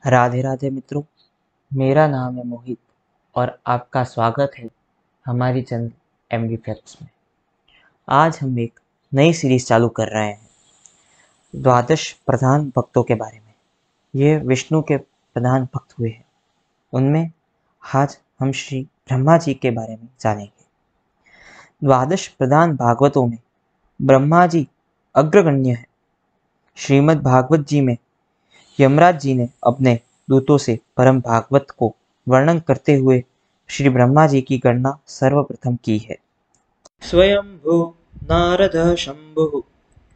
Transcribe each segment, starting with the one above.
राधे राधे मित्रों, मेरा नाम है मोहित और आपका स्वागत है हमारी चंद एमडी फैक्ट्स में। आज हम एक नई सीरीज चालू कर रहे हैं द्वादश प्रधान भक्तों के बारे में। ये विष्णु के प्रधान भक्त हुए हैं। उनमें आज हम श्री ब्रह्मा जी के बारे में जानेंगे। द्वादश प्रधान भागवतों में ब्रह्मा जी अग्रगण्य है। श्रीमद् भागवत जी में यमराज जी ने अपने दूतों से परम भागवत को वर्णन करते हुए श्री ब्रह्मा जी की गणना सर्वप्रथम की है। स्वयंभू नारदः शंभुः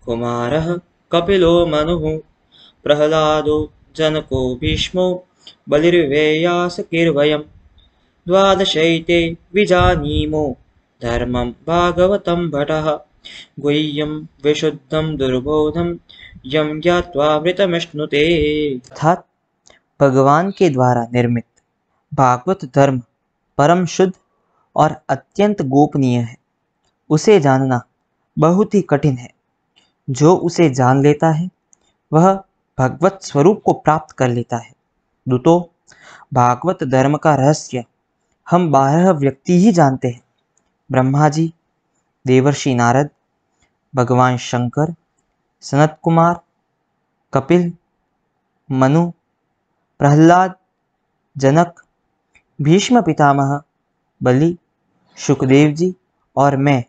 कुमारः कपिलो मनुः प्रह्लादो जनको भीष्मो बलिर्वेयासकीर्वयम् द्वादशैते विजानीमो धर्मं भागवतं भटः गुह्यं विशुद्धं दुर्बोधं यं ज्ञात्वामृतमश्नुते। अर्थात भगवान के द्वारा निर्मित भागवत धर्म परम शुद्ध और अत्यंत गोपनीय है। उसे जानना बहुत ही कठिन है। जो उसे जान लेता है वह भगवत स्वरूप को प्राप्त कर लेता है। दूतों, भागवत धर्म का रहस्य हम 12 व्यक्ति ही जानते हैं। ब्रह्मा जी, देवर्षि नारद, भगवान शंकर, सनत कुमार, कपिल, मनु, प्रहलाद, जनक, भीष्म पितामह, बलि, सुखदेव जी और मैं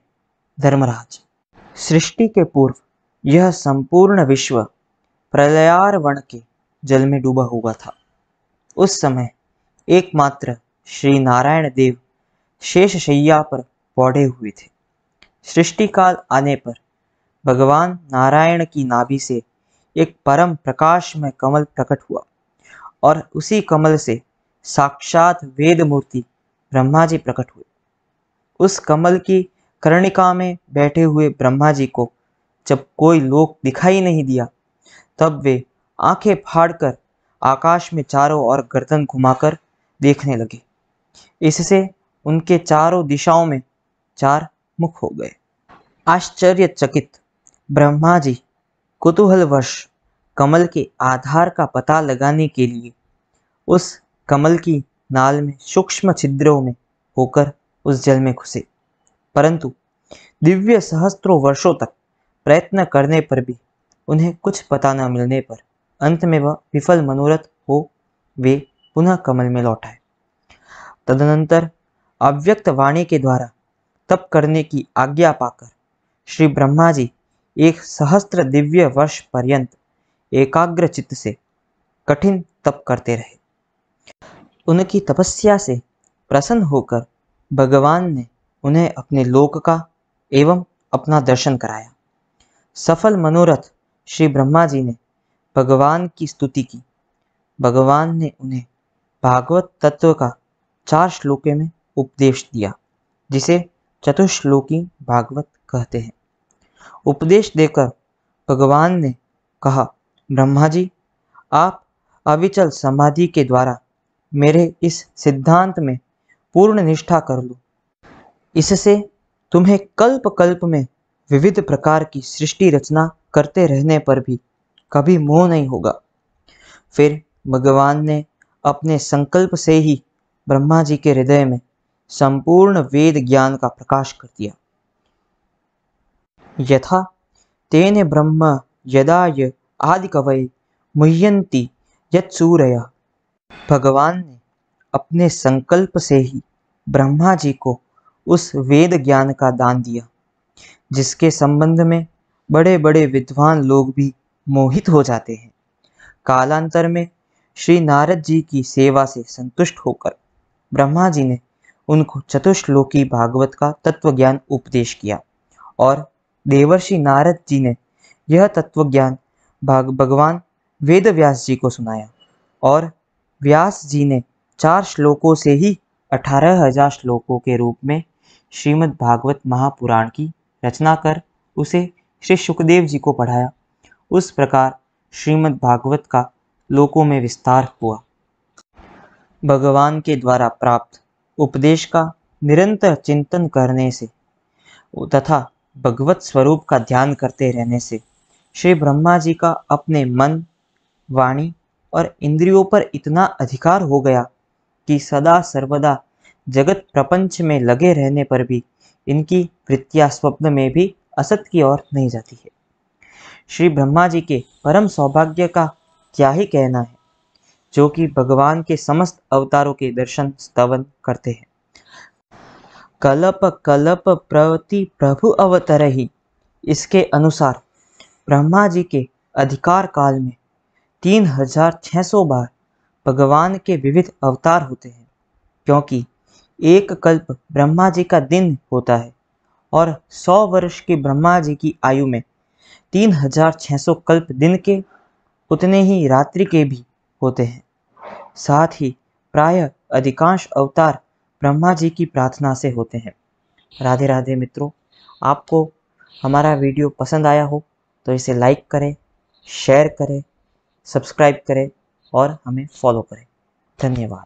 धर्मराज। सृष्टि के पूर्व यह संपूर्ण विश्व प्रलयार्वण के जल में डूबा हुआ था। उस समय एकमात्र श्री नारायण देव शेष शैया पर पौधे हुए थे। सृष्टि काल आने पर भगवान नारायण की नाभि से एक परम प्रकाशमय कमल प्रकट हुआ और उसी कमल से साक्षात वेद मूर्ति ब्रह्मा जी प्रकट हुए। उस कमल की कर्णिका में बैठे हुए ब्रह्मा जी को जब कोई लोक दिखाई नहीं दिया, तब वे आंखें फाड़कर आकाश में चारों ओर गर्दन घुमाकर देखने लगे। इससे उनके चारों दिशाओं में 4 मुख हो गए। आश्चर्यचकित ब्रह्मा जी कुतूहलवश कमल के आधार का पता लगाने के लिए उस कमल की नाल में सूक्ष्म छिद्रों में होकर उस जल में घुसे, परंतु दिव्य सहस्त्रों वर्षों तक प्रयत्न करने पर भी उन्हें कुछ पता न मिलने पर अंत में वह विफल मनोरथ हो वे पुनः कमल में लौट आए। तदनंतर अव्यक्त वाणी के द्वारा तप करने की आज्ञा पाकर श्री ब्रह्मा जी 1 सहस्त्र दिव्य वर्ष पर्यंत एकाग्र चित्त से कठिन तप करते रहे। उनकी तपस्या से प्रसन्न होकर भगवान ने उन्हें अपने लोक का एवं अपना दर्शन कराया। सफल मनोरथ श्री ब्रह्मा जी ने भगवान की स्तुति की। भगवान ने उन्हें भागवत तत्व का 4 श्लोकों में उपदेश दिया, जिसे चतुश्लोकी भागवत कहते हैं। उपदेश देकर भगवान ने कहा, ब्रह्मा जी, आप अविचल समाधि के द्वारा मेरे इस सिद्धांत में पूर्ण निष्ठा कर लो। इससे तुम्हें कल्प कल्प में विविध प्रकार की सृष्टि रचना करते रहने पर भी कभी मोह नहीं होगा। फिर भगवान ने अपने संकल्प से ही ब्रह्मा जी के हृदय में संपूर्ण वेद ज्ञान का प्रकाश कर दिया। यथा तेन ब्रह्म यदाय आदिकवये मुह्यन्ति यत्सूरयः। भगवान ने अपने संकल्प से ही ब्रह्मा जी को उस वेद ज्ञान का दान दिया, जिसके संबंध में बड़े बड़े विद्वान लोग भी मोहित हो जाते हैं। कालांतर में श्री नारद जी की सेवा से संतुष्ट होकर ब्रह्मा जी ने उनको चतुश्लोकी भागवत का तत्व ज्ञान उपदेश किया और देवर्षि नारद जी ने यह तत्व ज्ञान भगवान वेद व्यास जी को सुनाया और व्यास जी ने 4 श्लोकों से ही 18,000 श्लोकों के रूप में श्रीमद् भागवत महापुराण की रचना कर उसे श्री सुखदेव जी को पढ़ाया। उस प्रकार श्रीमद् भागवत का लोकों में विस्तार हुआ। भगवान के द्वारा प्राप्त उपदेश का निरंतर चिंतन करने से तथा भगवत स्वरूप का ध्यान करते रहने से श्री ब्रह्मा जी का अपने मन, वाणी और इंद्रियों पर इतना अधिकार हो गया कि सदा सर्वदा जगत प्रपंच में लगे रहने पर भी इनकी वृत्तियां स्वप्न में भी असत की ओर नहीं जाती है। श्री ब्रह्मा जी के परम सौभाग्य का क्या ही कहना है, जो कि भगवान के समस्त अवतारों के दर्शन स्तवन करते हैं। कल्प कल्प प्रवति प्रभु अवतरहि, इसके अनुसार ब्रह्मा जी के अधिकार काल में 3600 बार भगवान के विविध अवतार होते हैं, क्योंकि एक कल्प ब्रह्मा जी का दिन होता है और 100 वर्ष की ब्रह्मा जी की आयु में 3600 कल्प दिन के उतने ही रात्रि के भी होते हैं। साथ ही प्रायः अधिकांश अवतार ब्रह्मा जी की प्रार्थना से होते हैं। राधे राधे मित्रों, आपको हमारा वीडियो पसंद आया हो तो इसे लाइक करें, शेयर करें, सब्सक्राइब करें और हमें फॉलो करें। धन्यवाद।